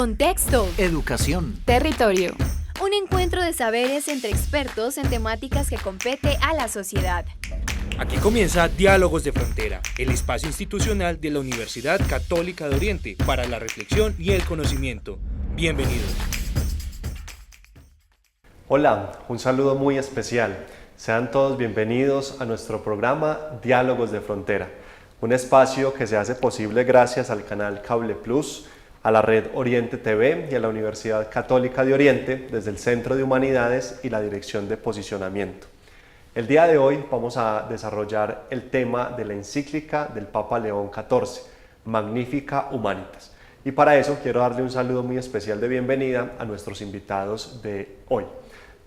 Contexto. Educación. Territorio. Un encuentro de saberes entre expertos en temáticas que compete a la sociedad. Aquí comienza Diálogos de Frontera, el espacio institucional de la Universidad Católica de Oriente para la reflexión y el conocimiento. Bienvenidos. Hola, un saludo muy especial. Sean todos bienvenidos a nuestro programa Diálogos de Frontera, un espacio que se hace posible gracias al canal Cable Plus, a la red Oriente TV y a la Universidad Católica de Oriente desde el Centro de Humanidades y la Dirección de Posicionamiento. El día de hoy vamos a desarrollar el tema de la encíclica del Papa León XIV, Magnificat Humanitas. Y para eso quiero darle un saludo muy especial de bienvenida a nuestros invitados de hoy.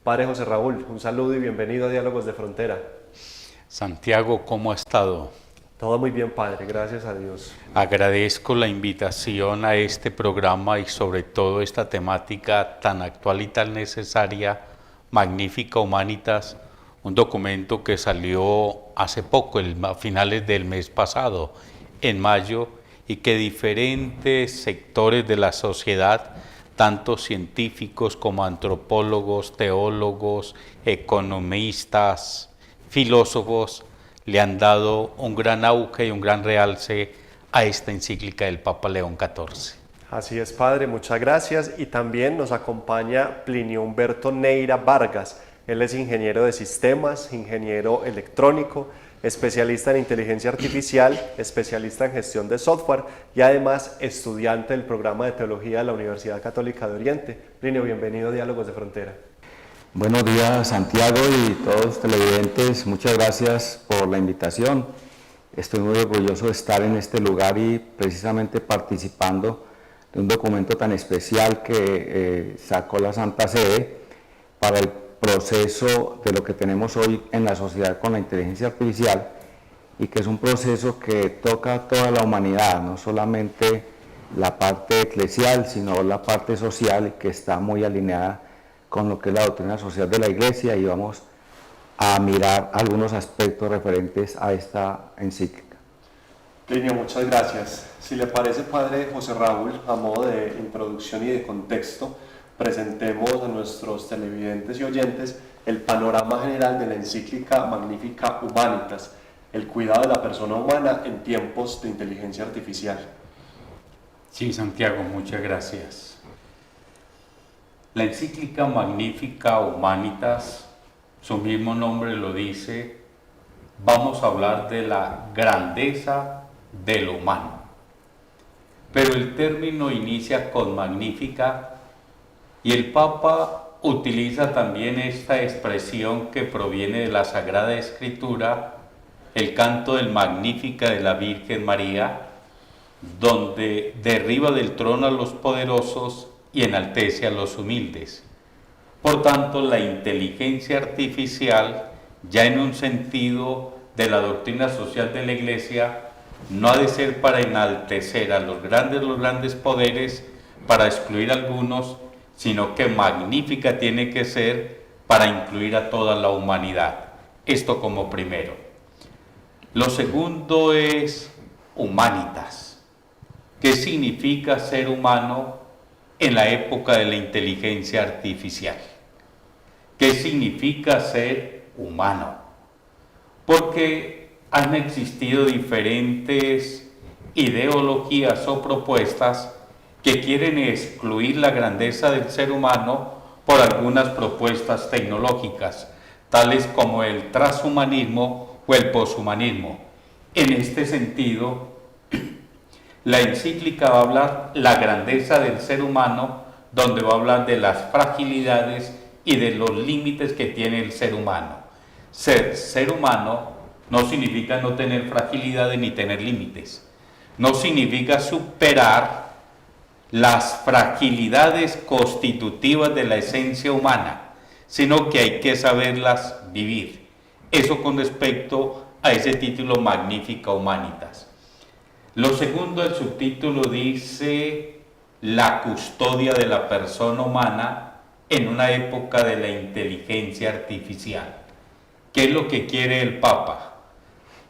Padre José Raúl, un saludo y bienvenido a Diálogos de Frontera. Santiago, ¿cómo ha estado? Todo muy bien, Padre, gracias a Dios. Agradezco la invitación a este programa y sobre todo esta temática tan actual y tan necesaria, Magnificat Humanitas, un documento que salió hace poco, a finales del mes pasado, en mayo, y que diferentes sectores de la sociedad, tanto científicos como antropólogos, teólogos, economistas, filósofos, le han dado un gran auge y un gran realce a esta encíclica del Papa León XIV. Así es, Padre, muchas gracias. Y también nos acompaña Plinio Humberto Neira Vargas. Él es ingeniero de sistemas, ingeniero electrónico, especialista en inteligencia artificial, especialista en gestión de software y además estudiante del programa de teología de la Universidad Católica de Oriente. Plinio, bienvenido a Diálogos de Frontera. Buenos días, Santiago y todos los televidentes, muchas gracias por la invitación. Estoy muy orgulloso de estar en este lugar y precisamente participando de un documento tan especial que sacó la Santa Sede para el proceso de lo que tenemos hoy en la sociedad con la inteligencia artificial, y que es un proceso que toca a toda la humanidad, no solamente la parte eclesial, sino la parte social, y que está muy alineada con lo que es la doctrina social de la Iglesia, y vamos a mirar algunos aspectos referentes a esta encíclica. Plinio, muchas gracias. Si le parece, Padre José Raúl, a modo de introducción y de contexto, presentemos a nuestros televidentes y oyentes el panorama general de la encíclica Magnificat Humanitas, el cuidado de la persona humana en tiempos de inteligencia artificial. Sí, Santiago, muchas gracias. La encíclica Magnificat Humanitas, su mismo nombre lo dice, vamos a hablar de la grandeza de lo humano. Pero el término inicia con Magnificat y el Papa utiliza también esta expresión que proviene de la Sagrada Escritura, el canto del Magnificat de la Virgen María, donde derriba del trono a los poderosos y enaltece a los humildes. Por tanto, la inteligencia artificial, ya en un sentido de la doctrina social de la Iglesia, no ha de ser para enaltecer a los grandes poderes, para excluir a algunos, sino que magnífica tiene que ser para incluir a toda la humanidad. Esto como primero. Lo segundo es humanitas. ¿Qué significa ser humano en la época de la inteligencia artificial? ¿Qué significa ser humano? Porque han existido diferentes ideologías o propuestas que quieren excluir la grandeza del ser humano por algunas propuestas tecnológicas, tales como el transhumanismo o el poshumanismo. En este sentido, la encíclica va a hablar la grandeza del ser humano, donde va a hablar de las fragilidades y de los límites que tiene el ser humano. Ser humano no significa no tener fragilidades ni tener límites. No significa superar las fragilidades constitutivas de la esencia humana, sino que hay que saberlas vivir. Eso con respecto a ese título Magnificat Humanitas. Lo segundo, el subtítulo dice la custodia de la persona humana en una época de la inteligencia artificial. ¿Qué es lo que quiere el Papa?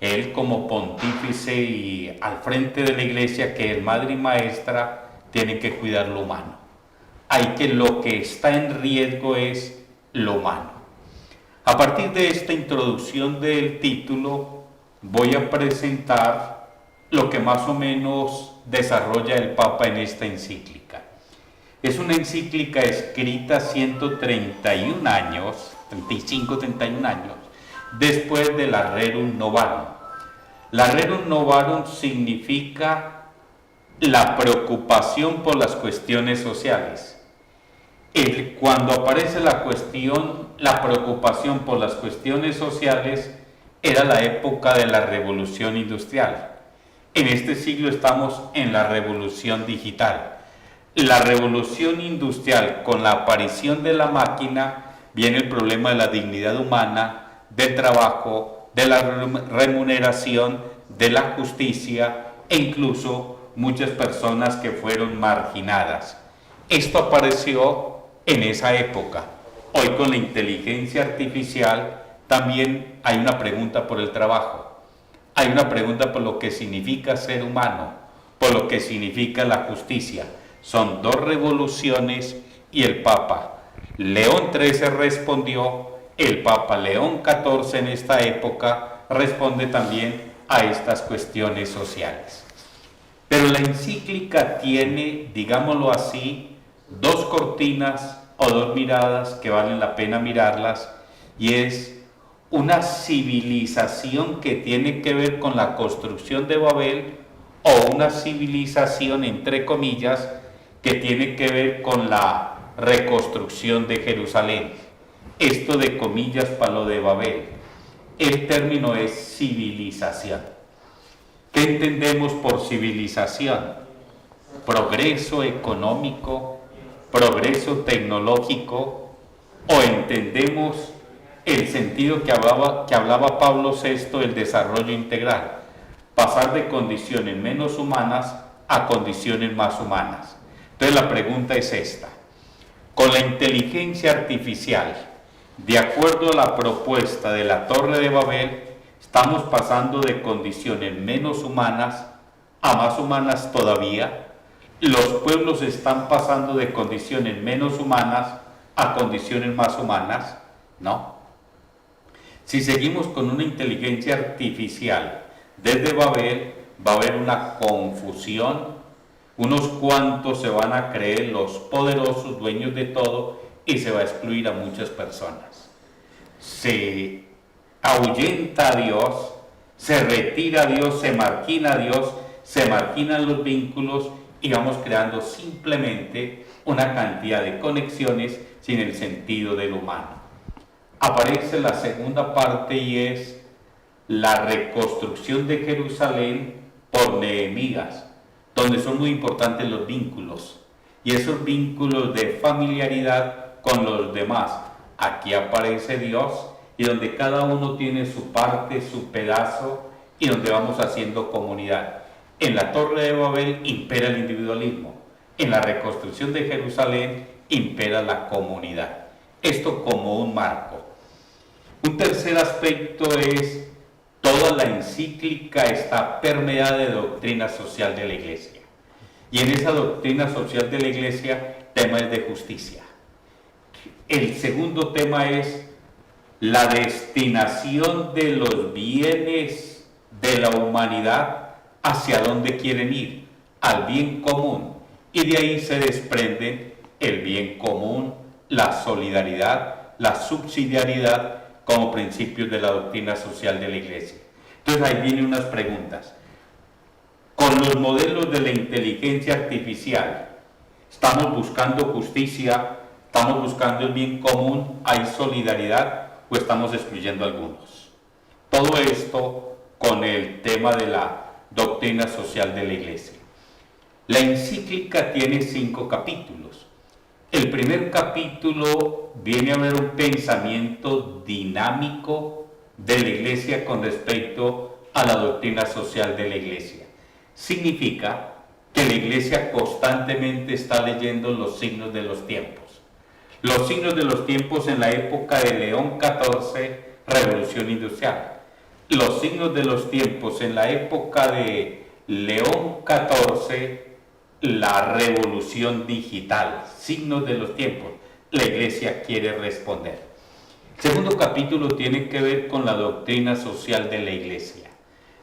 Él como pontífice y al frente de la Iglesia, que es madre y maestra, tienen que cuidar lo humano. Lo que está en riesgo es lo humano. A partir de esta introducción del título, voy a presentar lo que más o menos desarrolla el Papa en esta encíclica. Es una encíclica escrita 131 años, 31 años, después de la Rerum Novarum. La Rerum Novarum significa la preocupación por las cuestiones sociales. Cuando aparece la preocupación por las cuestiones sociales, era la época de la revolución industrial. En este siglo estamos en la revolución digital. La revolución industrial, con la aparición de la máquina, viene el problema de la dignidad humana, del trabajo, de la remuneración, de la justicia e incluso muchas personas que fueron marginadas. Esto apareció en esa época. Hoy con la inteligencia artificial también hay una pregunta por el trabajo. Hay una pregunta por lo que significa ser humano, por lo que significa la justicia. Son dos revoluciones y el Papa León XIII respondió, el Papa León XIV en esta época responde también a estas cuestiones sociales. Pero la encíclica tiene, digámoslo así, dos cortinas o dos miradas que valen la pena mirarlas, y es una civilización que tiene que ver con la construcción de Babel, o una civilización entre comillas que tiene que ver con la reconstrucción de Jerusalén. Esto de comillas para lo de Babel. El término es civilización. ¿Qué entendemos por civilización? Progreso económico, progreso tecnológico, o entendemos el sentido que hablaba Pablo VI, el desarrollo integral, pasar de condiciones menos humanas a condiciones más humanas. Entonces la pregunta es esta: con la inteligencia artificial, de acuerdo a la propuesta de la Torre de Babel, estamos pasando de condiciones menos humanas a más humanas todavía. Los pueblos están pasando de condiciones menos humanas a condiciones más humanas, ¿no? Si seguimos con una inteligencia artificial desde Babel, va a haber una confusión. Unos cuantos se van a creer los poderosos, dueños de todo, y se va a excluir a muchas personas. Se ahuyenta a Dios, se retira a Dios, se margina a Dios, se marginan los vínculos y vamos creando simplemente una cantidad de conexiones sin el sentido del humano. Aparece la segunda parte y es la reconstrucción de Jerusalén por Nehemías, donde son muy importantes los vínculos, y esos vínculos de familiaridad con los demás. Aquí aparece Dios, y donde cada uno tiene su parte, su pedazo, y donde vamos haciendo comunidad. En la Torre de Babel impera el individualismo, en la reconstrucción de Jerusalén impera la comunidad. Esto como un marco. Un tercer aspecto es: toda la encíclica está permeada de doctrina social de la Iglesia. Y en esa doctrina social de la Iglesia, tema es de justicia. El segundo tema es la destinación de los bienes de la humanidad, hacia dónde quieren ir, al bien común. Y de ahí se desprenden el bien común, la solidaridad, la subsidiariedad como principios de la doctrina social de la Iglesia. Entonces ahí vienen unas preguntas. Con los modelos de la inteligencia artificial, ¿estamos buscando justicia? ¿Estamos buscando el bien común? ¿Hay solidaridad? ¿O estamos excluyendo a algunos? Todo esto con el tema de la doctrina social de la Iglesia. La encíclica tiene 5 capítulos. El primer capítulo viene a ver un pensamiento dinámico de la Iglesia con respecto a la doctrina social de la Iglesia. Significa que la Iglesia constantemente está leyendo los signos de los tiempos. Los signos de los tiempos en la época de León XIV, revolución industrial. Los signos de los tiempos en la época de León XIV, la revolución digital, signos de los tiempos. La Iglesia quiere responder. El segundo capítulo tiene que ver con la doctrina social de la Iglesia.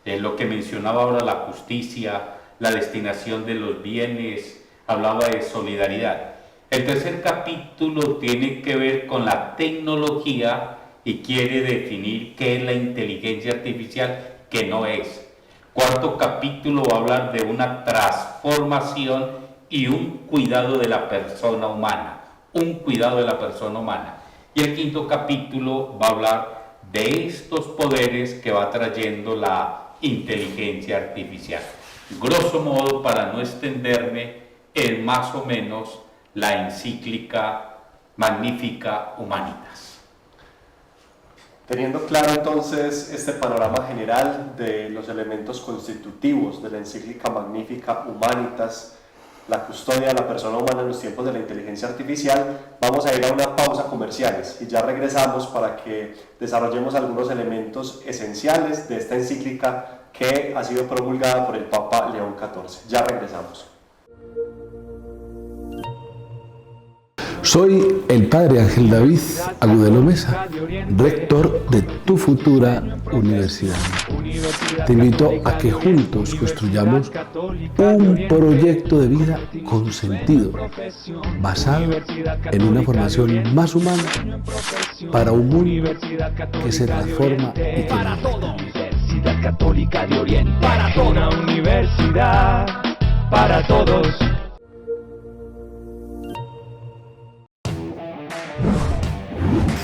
Lo que mencionaba ahora, la justicia, la destinación de los bienes, hablaba de solidaridad. El tercer capítulo tiene que ver con la tecnología y quiere definir qué es la inteligencia artificial, que no es. Cuarto capítulo va a hablar de una transformación y un cuidado de la persona humana. Un cuidado de la persona humana. Y el quinto capítulo va a hablar de estos poderes que va trayendo la inteligencia artificial. Grosso modo, para no extenderme, es más o menos la encíclica Magnificat Humanitas. Teniendo claro entonces este panorama general de los elementos constitutivos de la encíclica Magnificat Humanitas, la custodia de la persona humana en los tiempos de la inteligencia artificial, vamos a ir a una pausa comerciales y ya regresamos para que desarrollemos algunos elementos esenciales de esta encíclica que ha sido promulgada por el Papa León XIV. Ya regresamos. Soy el Padre Ángel David Agudelo Mesa, rector de tu futura universidad. Te invito a que juntos construyamos un proyecto de vida con sentido, basado en una formación más humana para un mundo que se transforma y que no. Universidad Católica de Oriente, para toda una universidad, para todos.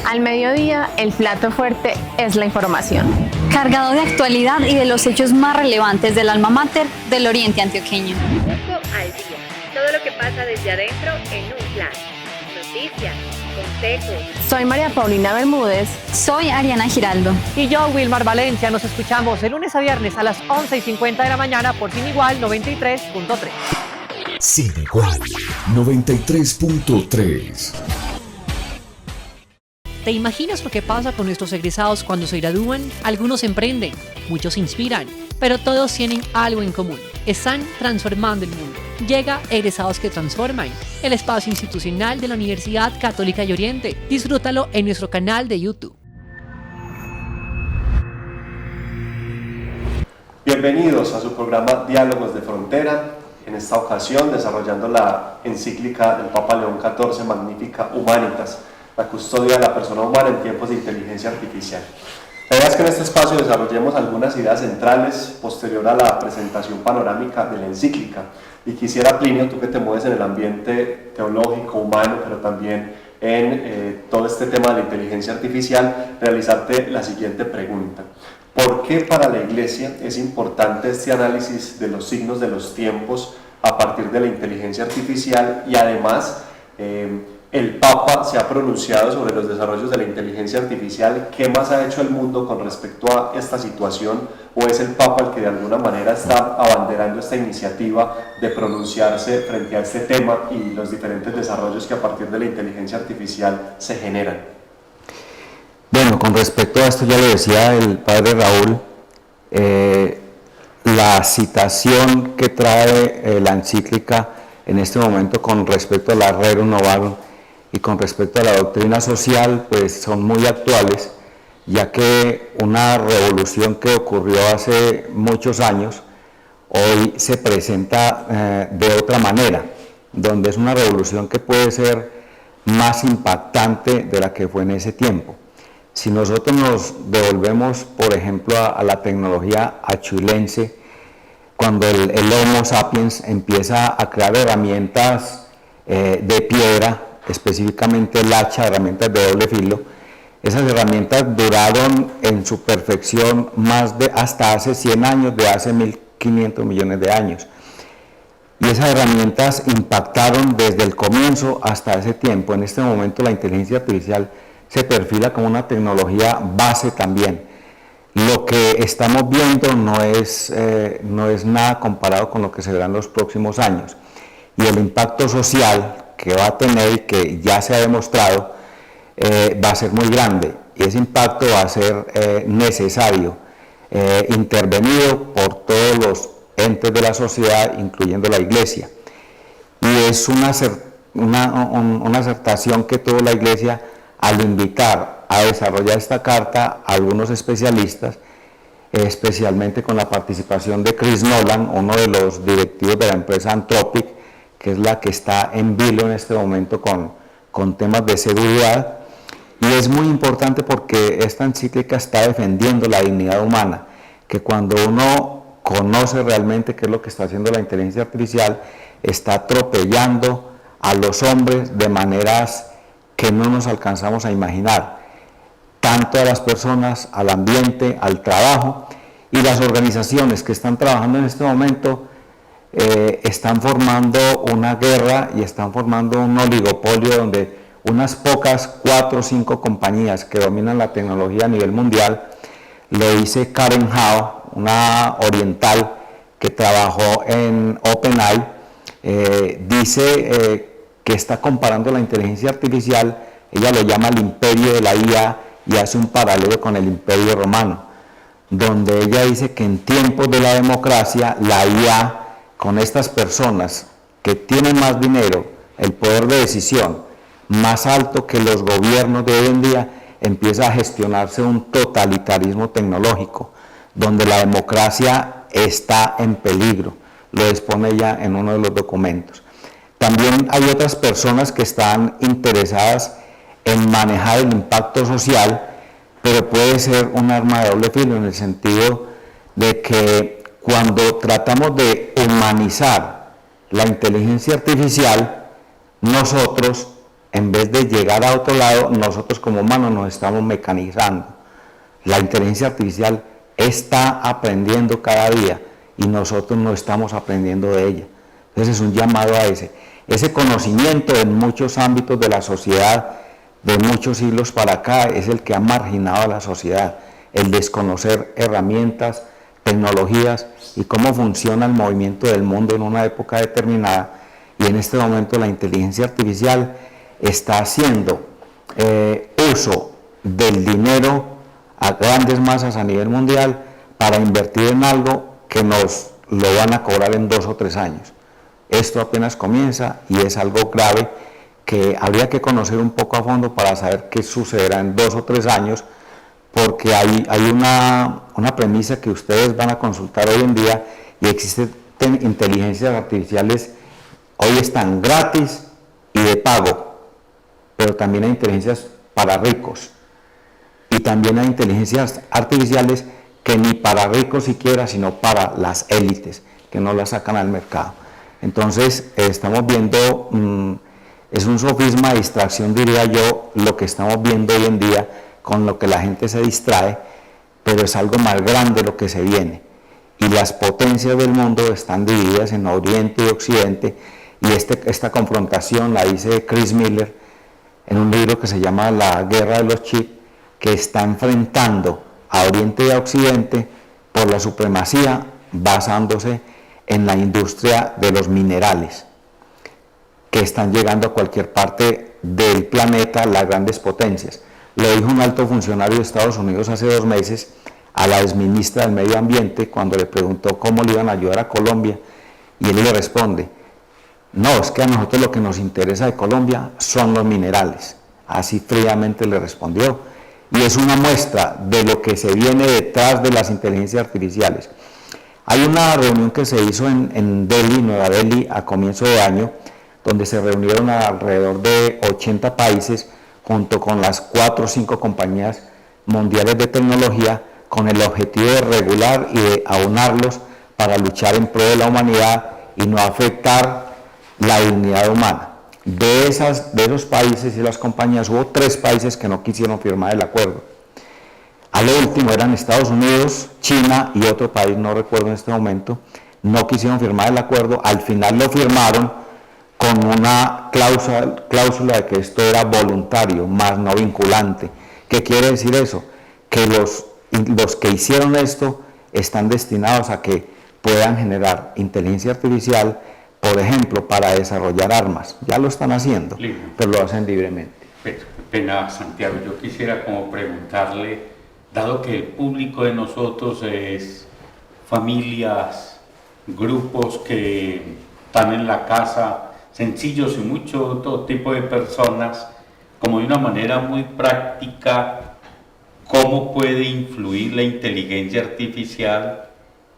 Al mediodía, el plato fuerte es la información. Cargado de actualidad y de los hechos más relevantes del alma mater del Oriente Antioqueño. Punto al día. Todo lo que pasa desde adentro en un flash. Noticias, consejos. Soy María Paulina Bermúdez. Soy Ariana Giraldo. Y yo, Wilmar Valencia. Nos escuchamos de lunes a viernes a las 11:50 de la mañana por Sin Igual 93.3. Sin Igual 93.3. ¿Te imaginas lo que pasa con nuestros egresados cuando se gradúan? Algunos emprenden, muchos se inspiran, pero todos tienen algo en común. Están transformando el mundo. Llega Egresados que Transforman, el espacio institucional de la Universidad Católica de Oriente. Disfrútalo en nuestro canal de YouTube. Bienvenidos a su programa Diálogos de Frontera. En esta ocasión desarrollando la encíclica del Papa León XIV Magnificat Humanitas, la custodia de la persona humana en tiempos de inteligencia artificial. La idea es que en este espacio desarrollemos algunas ideas centrales posterior a la presentación panorámica de la encíclica. Y quisiera, Plinio, tú que te mueves en el ambiente teológico, humano, pero también en todo este tema de la inteligencia artificial, realizarte la siguiente pregunta. ¿Por qué para la Iglesia es importante este análisis de los signos de los tiempos a partir de la inteligencia artificial? Y además, el Papa se ha pronunciado sobre los desarrollos de la inteligencia artificial. ¿Qué más ha hecho el mundo con respecto a esta situación? ¿O es el Papa el que de alguna manera está abanderando esta iniciativa de pronunciarse frente a este tema y los diferentes desarrollos que a partir de la inteligencia artificial se generan? Bueno, con respecto a esto ya lo decía el Padre Raúl, la citación que trae la encíclica en este momento con respecto a la Rerum Novarum y con respecto a la doctrina social, pues son muy actuales, ya que una revolución que ocurrió hace muchos años, hoy se presenta de otra manera, donde es una revolución que puede ser más impactante de la que fue en ese tiempo. Si nosotros nos devolvemos, por ejemplo, a la tecnología achuilense, cuando el Homo sapiens empieza a crear herramientas de piedra, específicamente el hacha, herramientas de doble filo, esas herramientas duraron en su perfección hasta hace 100 años, de hace 1.500 millones de años. Y esas herramientas impactaron desde el comienzo hasta ese tiempo. En este momento la inteligencia artificial se perfila como una tecnología base también. Lo que estamos viendo no es nada comparado con lo que se verá en los próximos años. Y el impacto social que va a tener y que ya se ha demostrado va a ser muy grande. Y ese impacto va a ser necesario, intervenido por todos los entes de la sociedad, incluyendo la Iglesia. y es una acertación que tuvo la Iglesia al invitar a desarrollar esta carta a algunos especialistas, especialmente con la participación de Chris Nolan, uno de los directivos de la empresa Anthropic, que es la que está en vilo en este momento con temas de seguridad. Y es muy importante porque esta encíclica está defendiendo la dignidad humana, que cuando uno conoce realmente qué es lo que está haciendo la inteligencia artificial, está atropellando a los hombres de maneras que no nos alcanzamos a imaginar, tanto a las personas, al ambiente, al trabajo, y las organizaciones que están trabajando en este momento están formando una guerra y están formando un oligopolio donde unas pocas, 4 o 5 compañías que dominan la tecnología a nivel mundial. Lo dice Karen Hao, una oriental que trabajó en OpenAI, dice que está comparando la inteligencia artificial, ella lo llama el imperio de la IA y hace un paralelo con el imperio romano, donde ella dice que en tiempos de la democracia, la IA, con estas personas que tienen más dinero, el poder de decisión más alto que los gobiernos de hoy en día, empieza a gestionarse un totalitarismo tecnológico, donde la democracia está en peligro, lo expone ella en uno de los documentos. También hay otras personas que están interesadas en manejar el impacto social, pero puede ser un arma de doble filo en el sentido de que cuando tratamos de humanizar la inteligencia artificial, nosotros, en vez de llegar a otro lado, nosotros como humanos nos estamos mecanizando. La inteligencia artificial está aprendiendo cada día y nosotros no estamos aprendiendo de ella. Entonces es un llamado a ese conocimiento en muchos ámbitos de la sociedad, de muchos siglos para acá, es el que ha marginado a la sociedad, el desconocer herramientas, tecnologías y cómo funciona el movimiento del mundo en una época determinada. Y en este momento la inteligencia artificial está haciendo uso del dinero a grandes masas a nivel mundial para invertir en algo que nos lo van a cobrar en 2 o 3 años. Esto apenas comienza y es algo grave que habría que conocer un poco a fondo para saber qué sucederá en 2 o 3 años, porque hay una premisa que ustedes van a consultar hoy en día, y existen inteligencias artificiales, hoy están gratis y de pago, pero también hay inteligencias para ricos, y también hay inteligencias artificiales que ni para ricos siquiera, sino para las élites, que no las sacan al mercado. Entonces estamos viendo, es un sofisma de distracción, diría yo, lo que estamos viendo hoy en día, con lo que la gente se distrae, pero es algo más grande lo que se viene. Y las potencias del mundo están divididas en Oriente y Occidente, y esta confrontación la dice Chris Miller en un libro que se llama La Guerra de los Chips, que está enfrentando a Oriente y a Occidente por la supremacía basándose en la industria de los minerales, que están llegando a cualquier parte del planeta las grandes potencias. Lo dijo un alto funcionario de Estados Unidos hace 2 meses a la exministra del Medio Ambiente cuando le preguntó cómo le iban a ayudar a Colombia, y él le responde: no, es que a nosotros lo que nos interesa de Colombia son los minerales. Así fríamente le respondió, y es una muestra de lo que se viene detrás de las inteligencias artificiales. Hay una reunión que se hizo en Delhi, Nueva Delhi, a comienzo de año, donde se reunieron alrededor de 80 países junto con las 4 o 5 compañías mundiales de tecnología, con el objetivo de regular y de aunarlos para luchar en pro de la humanidad y no afectar la dignidad humana. De esos países y las compañías, hubo 3 países que no quisieron firmar el acuerdo. A lo último eran Estados Unidos, China y otro país, no recuerdo en este momento, no quisieron firmar el acuerdo. Al final lo firmaron con una cláusula de que esto era voluntario, más no vinculante. ¿Qué quiere decir eso? Que los que hicieron esto están destinados a que puedan generar inteligencia artificial, por ejemplo, para desarrollar armas. Ya lo están haciendo, pero lo hacen libremente. Pero, pena, Santiago, yo quisiera como preguntarle, dado que el público de nosotros es familias, grupos que están en la casa sencillos y mucho todo tipo de personas, como de una manera muy práctica, cómo puede influir la inteligencia artificial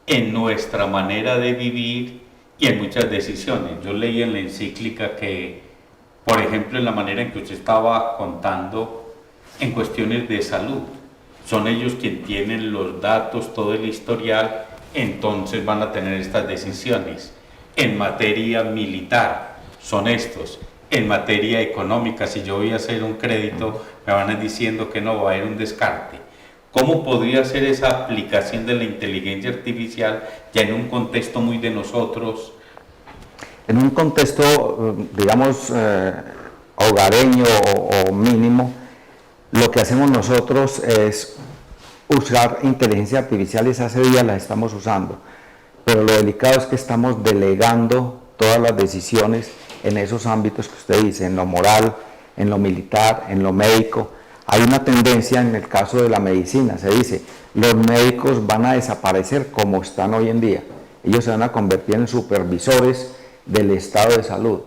en nuestra manera de vivir y en muchas decisiones. Yo leí en la encíclica que, por ejemplo, en la manera en que usted estaba contando en cuestiones de salud, son ellos quienes tienen los datos, todo el historial, entonces van a tener estas decisiones. En materia militar, son estos. En materia económica, si yo voy a hacer un crédito, me van a ir diciendo que no, va a haber un descarte. ¿Cómo podría ser esa aplicación de la inteligencia artificial ya en un contexto muy de nosotros? En un contexto, digamos, hogareño o mínimo, lo que hacemos nosotros es usar inteligencia artificial, y hace días la estamos usando, pero lo delicado es que estamos delegando todas las decisiones en esos ámbitos que usted dice, en lo moral, en lo militar, en lo médico. Hay una tendencia en el caso de la medicina, se dice, los médicos van a desaparecer como están hoy en día, ellos se van a convertir en supervisores del estado de salud,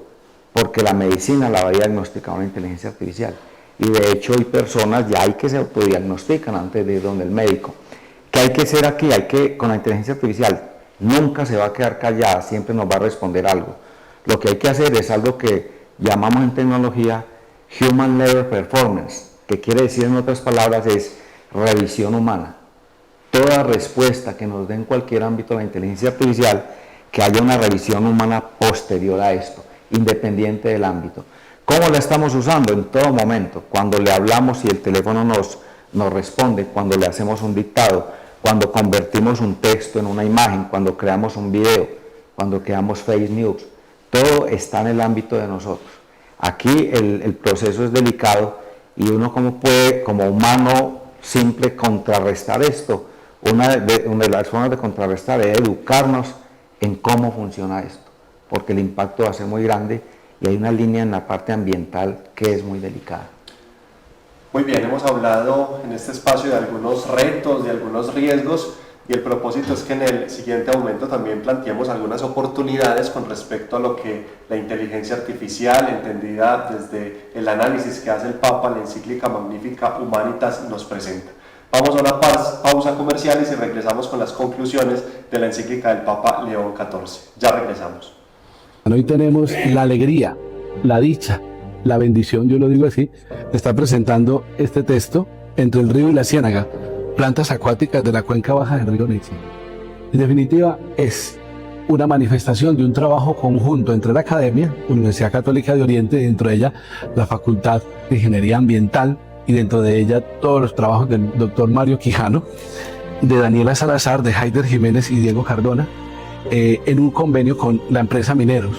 porque la medicina la va a diagnosticar una inteligencia artificial, y de hecho hay personas ya hay que se autodiagnostican antes de ir donde el médico. ¿Qué hay que hacer aquí? Con la inteligencia artificial nunca se va a quedar callada, siempre nos va a responder algo. Lo que hay que hacer es algo que llamamos en tecnología Human Level Performance, que quiere decir en otras palabras es revisión humana. Toda respuesta que nos dé en cualquier ámbito la inteligencia artificial, que haya una revisión humana posterior a esto, independiente del ámbito. ¿Cómo la estamos usando? En todo momento, cuando le hablamos y el teléfono nos responde, cuando le hacemos un dictado, cuando convertimos un texto en una imagen, cuando creamos un video, cuando creamos fake news, todo está en el ámbito de nosotros. Aquí el proceso es delicado y uno cómo puede, como humano simple, contrarrestar esto. Una de las formas de contrarrestar es educarnos en cómo funciona esto, porque el impacto va a ser muy grande y hay una línea en la parte ambiental que es muy delicada. Muy bien, hemos hablado en este espacio de algunos retos, de algunos riesgos, y el propósito es que en el siguiente momento también planteemos algunas oportunidades con respecto a lo que la inteligencia artificial, entendida desde el análisis que hace el Papa, la encíclica Magnificat Humanitas, nos presenta. Vamos a una pausa comercial y si regresamos con las conclusiones de la encíclica del Papa León XIV. Ya regresamos. Hoy tenemos la alegría, la dicha, la bendición, yo lo digo así, de estar presentando este texto, Entre el río y la ciénaga, plantas acuáticas de la cuenca baja del río Nechí. En definitiva, es una manifestación de un trabajo conjunto entre la Academia, Universidad Católica de Oriente, y dentro de ella la Facultad de Ingeniería Ambiental, y dentro de ella todos los trabajos del doctor Mario Quijano, de Daniela Salazar, de Haider Jiménez y Diego Cardona, en un convenio con la empresa Mineros,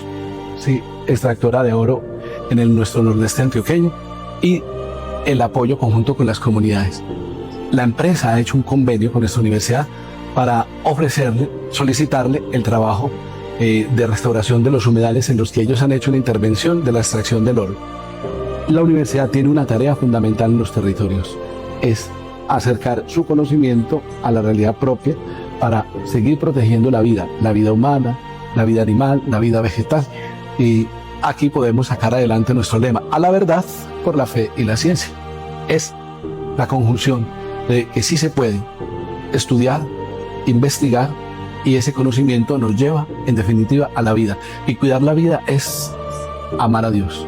sí, extractora de oro en nuestro nordeste antioqueño, y el apoyo conjunto con las comunidades. La empresa ha hecho un convenio con esta universidad para solicitarle el trabajo de restauración de los humedales en los que ellos han hecho una intervención de la extracción del oro. La universidad tiene una tarea fundamental en los territorios, es acercar su conocimiento a la realidad propia para seguir protegiendo la vida humana, la vida animal, la vida vegetal. Y aquí podemos sacar adelante nuestro lema, a la verdad por la fe y la ciencia. Es la conjunción de que sí se puede estudiar, investigar, y ese conocimiento nos lleva, en definitiva, a la vida. Y cuidar la vida es amar a Dios.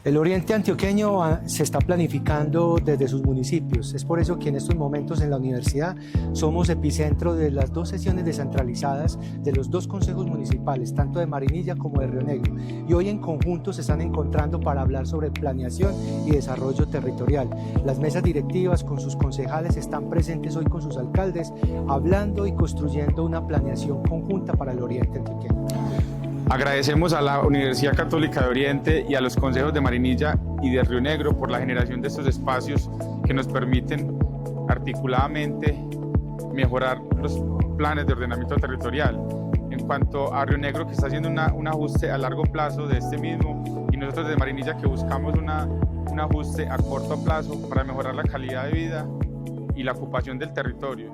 El oriente antioqueño se está planificando desde sus municipios. Es por eso que en estos momentos en la universidad somos epicentro de las dos sesiones descentralizadas de los dos consejos municipales, tanto de Marinilla como de Río Negro. Y hoy en conjunto se están encontrando para hablar sobre planeación y desarrollo territorial. Las mesas directivas con sus concejales están presentes hoy con sus alcaldes, hablando y construyendo una planeación conjunta para el oriente antioqueño. Agradecemos a la Universidad Católica de Oriente y a los consejos de Marinilla y de Río Negro por la generación de estos espacios que nos permiten articuladamente mejorar los planes de ordenamiento territorial. En cuanto a Río Negro, que está haciendo un ajuste a largo plazo de este mismo, y nosotros de Marinilla que buscamos un ajuste a corto plazo para mejorar la calidad de vida y la ocupación del territorio.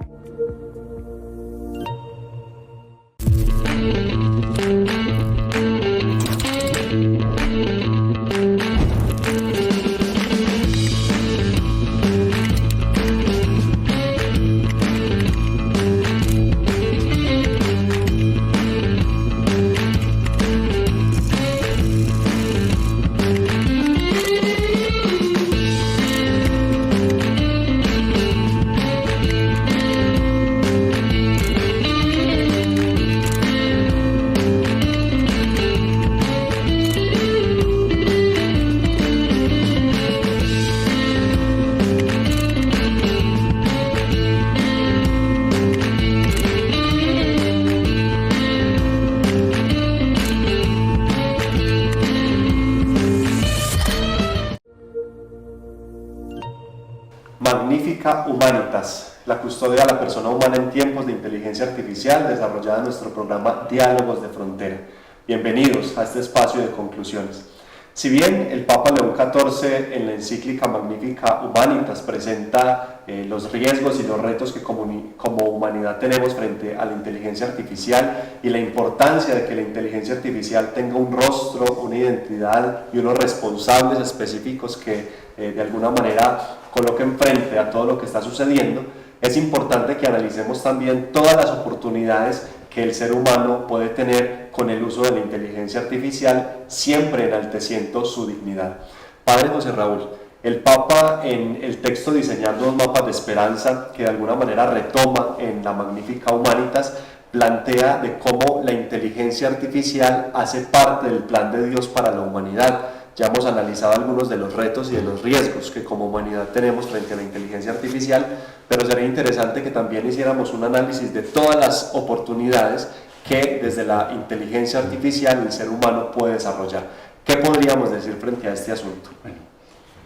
Magnifica Humanitas, la custodia de la persona humana en tiempos de inteligencia artificial, desarrollada en nuestro programa Diálogos de Frontera. Bienvenidos a este espacio de conclusiones. Si bien el Papa León XIV en la encíclica Magnifica Humanitas presenta los riesgos y los retos que como humanidad tenemos frente a la inteligencia artificial y la importancia de que la inteligencia artificial tenga un rostro, una identidad y unos responsables específicos que de alguna manera coloquen frente a todo lo que está sucediendo, es importante que analicemos también todas las oportunidades que el ser humano puede tener con el uso de la inteligencia artificial, siempre enalteciendo su dignidad. Padre José Raúl, el Papa en el texto Diseñando dos mapas de esperanza, que de alguna manera retoma en la Magnifica Humanitas, plantea de cómo la inteligencia artificial hace parte del plan de Dios para la humanidad. Ya hemos analizado algunos de los retos y de los riesgos que como humanidad tenemos frente a la inteligencia artificial, pero sería interesante que también hiciéramos un análisis de todas las oportunidades que desde la inteligencia artificial el ser humano puede desarrollar. ¿Qué podríamos decir frente a este asunto? Bueno,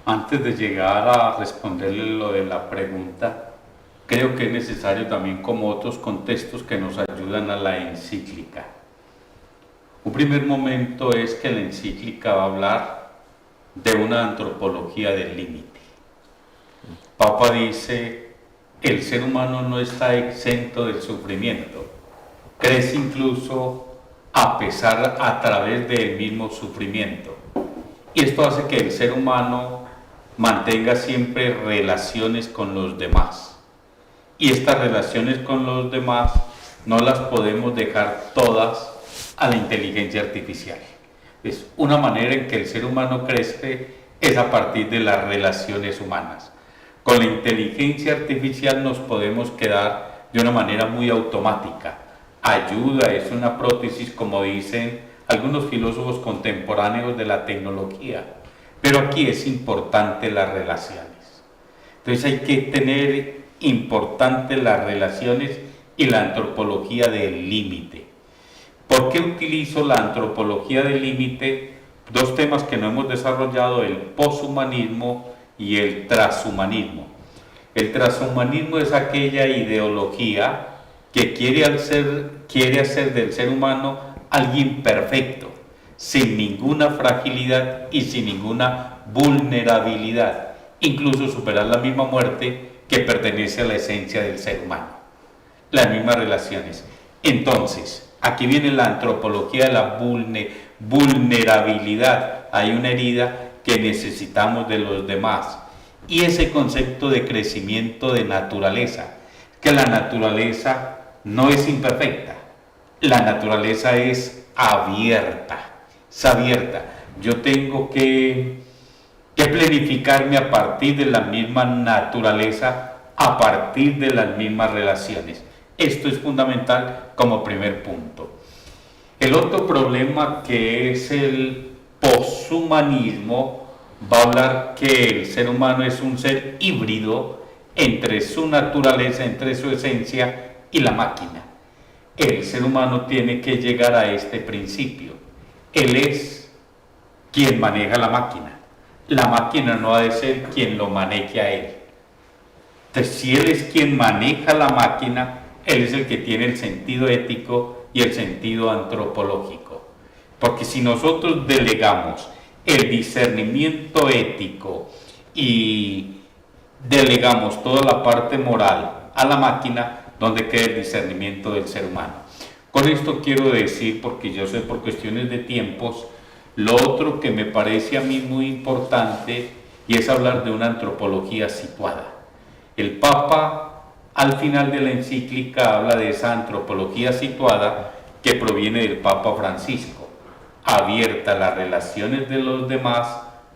antes de llegar a responderle lo de la pregunta, creo que es necesario también como otros contextos que nos ayudan a la encíclica. Un primer momento es que la encíclica va a hablar de una antropología del límite. Papa dice, el ser humano no está exento del sufrimiento, crece incluso a través del mismo sufrimiento. Y esto hace que el ser humano mantenga siempre relaciones con los demás. Y estas relaciones con los demás no las podemos dejar todas a la inteligencia artificial. Es una manera en que el ser humano crece es a partir de las relaciones humanas. Con la inteligencia artificial nos podemos quedar de una manera muy automática. Ayuda, es una prótesis, como dicen algunos filósofos contemporáneos de la tecnología. Pero aquí es importante las relaciones. Entonces hay que tener importantes las relaciones y la antropología del límite. ¿Por qué utilizo la antropología del límite? Dos temas que no hemos desarrollado, el poshumanismo y el transhumanismo. El transhumanismo es aquella ideología que quiere hacer del ser humano alguien perfecto, sin ninguna fragilidad y sin ninguna vulnerabilidad, incluso superar la misma muerte que pertenece a la esencia del ser humano, las mismas relaciones. Entonces, aquí viene la antropología de la vulnerabilidad. Hay una herida que necesitamos de los demás. Y ese concepto de crecimiento de naturaleza, que la naturaleza no es imperfecta, la naturaleza es abierta, es abierta. Yo tengo que planificarme a partir de la misma naturaleza, a partir de las mismas relaciones. Esto es fundamental como primer punto. El otro problema, que es el poshumanismo, va a hablar que el ser humano es un ser híbrido entre su naturaleza, entre su esencia y la máquina. El ser humano tiene que llegar a este principio. Él es quien maneja la máquina. La máquina no ha de ser quien lo maneje a él. Entonces, si él es quien maneja la máquina, él es el que tiene el sentido ético y el sentido antropológico. Porque si nosotros delegamos el discernimiento ético y delegamos toda la parte moral a la máquina, ¿dónde queda el discernimiento del ser humano? Con esto quiero decir, porque yo sé por cuestiones de tiempos, lo otro que me parece a mí muy importante y es hablar de una antropología situada. El Papa al final de la encíclica habla de esa antropología situada que proviene del Papa Francisco, abierta a las relaciones de los demás,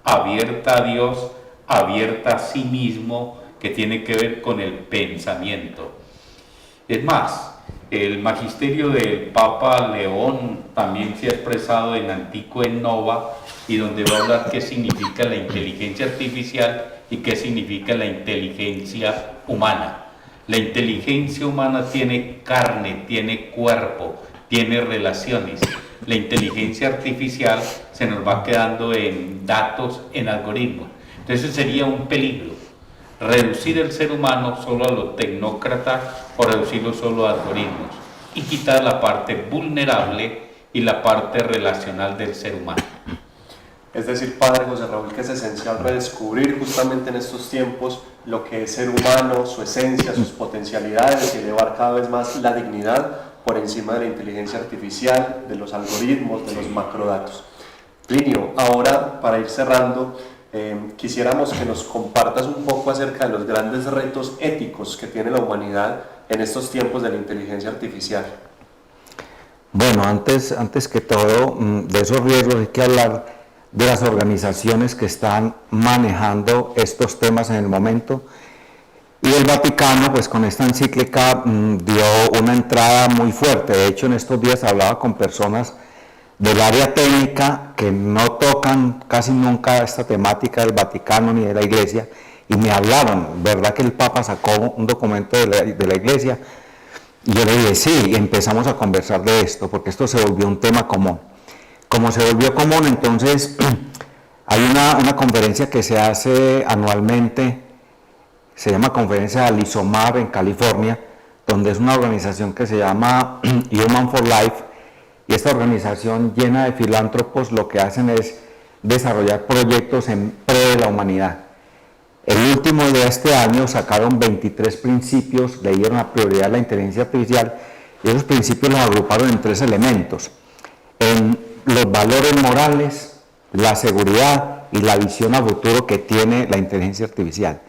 abierta a Dios, abierta a sí mismo, que tiene que ver con el pensamiento. Es más, el magisterio del Papa León también se ha expresado en Antico et Nova, y donde va a hablar qué significa la inteligencia artificial y qué significa la inteligencia humana. La inteligencia humana tiene carne, tiene cuerpo, tiene relaciones. La inteligencia artificial se nos va quedando en datos, en algoritmos. Entonces sería un peligro reducir el ser humano solo a lo tecnócrata o reducirlo solo a algoritmos y quitar la parte vulnerable y la parte relacional del ser humano. Es decir, Padre José Raúl, que es esencial redescubrir justamente en estos tiempos lo que es ser humano, su esencia, sus potencialidades, y elevar cada vez más la dignidad por encima de la inteligencia artificial, de los algoritmos, de los macrodatos. Plinio, ahora para ir cerrando, quisiéramos que nos compartas un poco acerca de los grandes retos éticos que tiene la humanidad en estos tiempos de la inteligencia artificial. Bueno, antes que todo, de esos riesgos hay que hablar de las organizaciones que están manejando estos temas en el momento. Y el Vaticano, pues con esta encíclica dio una entrada muy fuerte. De hecho, en estos días hablaba con personas del área técnica que no tocan casi nunca esta temática del Vaticano ni de la Iglesia, y me hablaban, ¿verdad que el Papa sacó un documento de la Iglesia? Y yo le dije, sí, y empezamos a conversar de esto, porque esto se volvió un tema común. Como se volvió común, entonces hay una conferencia que se hace anualmente, se llama Conferencia de Alizomar en California, donde es una organización que se llama Human for Life, y esta organización llena de filántropos lo que hacen es desarrollar proyectos en pro de la humanidad. El último de este año sacaron 23 principios, le dieron la prioridad a la inteligencia artificial, y esos principios los agruparon en 3 elementos: en los valores morales, la seguridad y la visión a futuro que tiene la inteligencia artificial.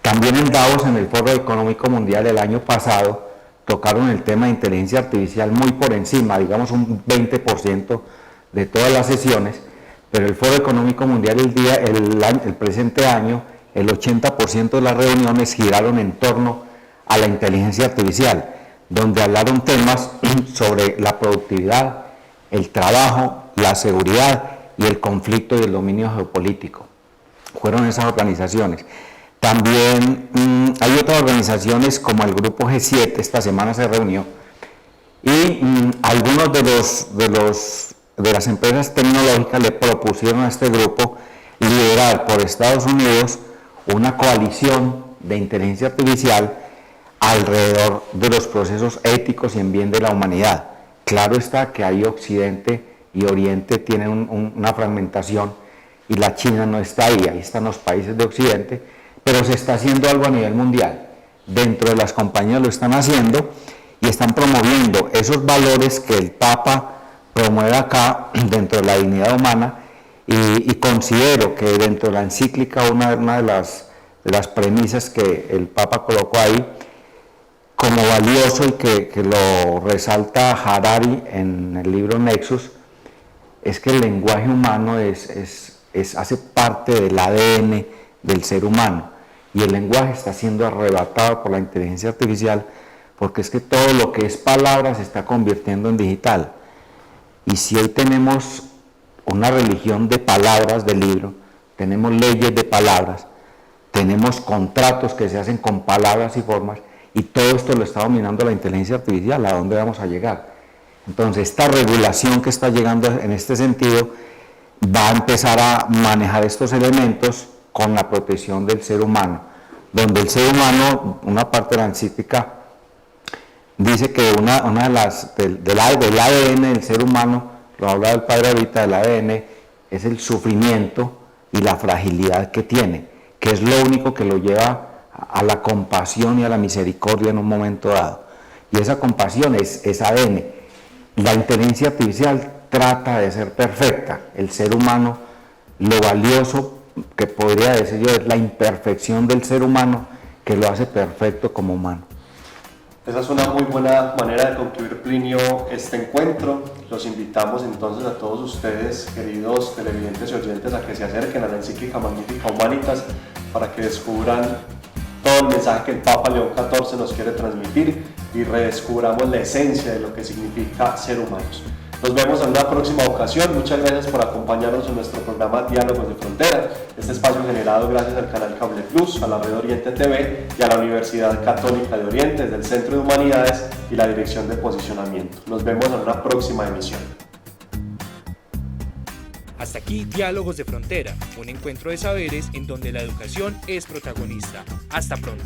También en Davos, en el Foro Económico Mundial el año pasado, tocaron el tema de inteligencia artificial muy por encima, digamos un 20% de todas las sesiones, pero el Foro Económico Mundial el presente año, el 80% de las reuniones giraron en torno a la inteligencia artificial, donde hablaron temas sobre la productividad, el trabajo, la seguridad y el conflicto y el dominio geopolítico. Fueron esas organizaciones. También hay otras organizaciones como el Grupo G7, esta semana se reunió, y algunos de las empresas tecnológicas le propusieron a este grupo liderar por Estados Unidos una coalición de inteligencia artificial alrededor de los procesos éticos y en bien de la humanidad. Claro está que ahí Occidente y Oriente tienen una fragmentación y la China no está ahí están los países de Occidente, pero se está haciendo algo a nivel mundial. Dentro de las compañías lo están haciendo y están promoviendo esos valores que el Papa promueve acá dentro de la dignidad humana, y considero que dentro de la encíclica una de las premisas que el Papa colocó ahí como valioso y que lo resalta Harari en el libro Nexus, es que el lenguaje humano hace parte del ADN del ser humano, y el lenguaje está siendo arrebatado por la inteligencia artificial, porque es que todo lo que es palabra se está convirtiendo en digital. Y si hoy tenemos una religión de palabras del libro, tenemos leyes de palabras, tenemos contratos que se hacen con palabras y formas, y todo esto lo está dominando la inteligencia artificial. ¿A dónde vamos a llegar? Entonces, esta regulación que está llegando en este sentido va a empezar a manejar estos elementos con la protección del ser humano, donde el ser humano, una parte de la encíclica dice que una de las del ADN del ser humano, lo habla el padre ahorita, del ADN es el sufrimiento y la fragilidad que tiene, que es lo único que lo lleva a la compasión y a la misericordia en un momento dado. Y esa compasión es ADN. La inteligencia artificial trata de ser perfecta. El ser humano, lo valioso que podría decir yo es la imperfección del ser humano que lo hace perfecto como humano. Esa es una muy buena manera de concluir, Plinio, este encuentro. Los invitamos entonces a todos ustedes, queridos televidentes y oyentes, a que se acerquen a la encíclica Magnifica Humanitas para que descubran todo el mensaje que el Papa León XIV nos quiere transmitir y redescubramos la esencia de lo que significa ser humanos. Nos vemos en una próxima ocasión. Muchas gracias por acompañarnos en nuestro programa Diálogos de Frontera. Este espacio generado gracias al canal Cable Plus, a la Red Oriente TV y a la Universidad Católica de Oriente, desde el Centro de Humanidades y la Dirección de Posicionamiento. Nos vemos en una próxima emisión. Hasta aquí Diálogos de Frontera, un encuentro de saberes en donde la educación es protagonista. Hasta pronto.